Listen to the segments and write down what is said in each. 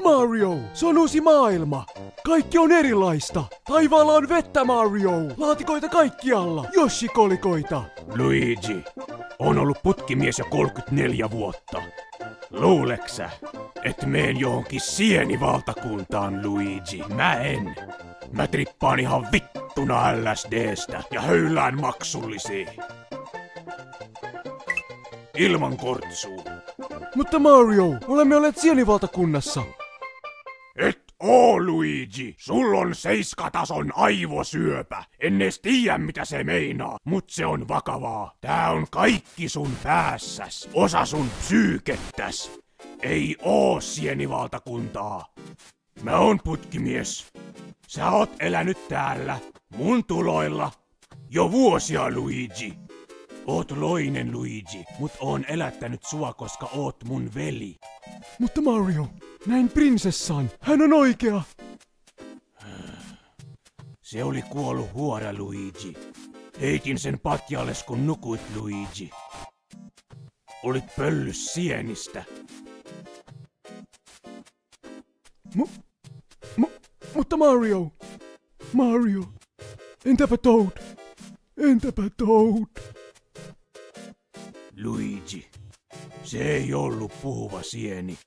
Mario, se on uusi maailma. Kaikki on erilaista. Taivaalla on vettä, Mario. Laatikoita kaikkialla. Yoshi-kolikoita. Luigi, on ollut putkimies jo 34 vuotta. Luuleksä, et meen johonkin sienivaltakuntaan, Luigi? Mä en. Mä trippaan ihan vittuna LSDstä ja höylään maksullisiin. Ilman kortsua. Mutta Mario, olemme olleet sienivaltakunnassa. Et oo, Luigi. Sulla on 7-tason aivosyöpä. En edes tiedä mitä se meinaa, mut se on vakavaa. Tää on kaikki sun päässäs. Osa sun psyykettäs. Ei oo sienivaltakuntaa. Mä oon putkimies. Sä oot elänyt täällä, mun tuloilla, jo vuosia, Luigi. Oot loinen, Luigi, mut oon elättänyt sua, koska oot mun veli. Mutta Mario, näin prinsessan. Hän on oikea. Se oli kuollut huora, Luigi. Heitin sen patjalles, kun nukuit, Luigi. Olit pöllys sienistä. Mutta Mario, entäpä Toad? Luigi, se ei ollut puhuva sieni.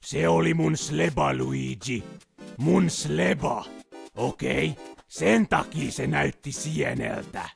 Se oli mun sleba, Luigi. Mun sleba. Okei, sen takia se näytti sieneltä.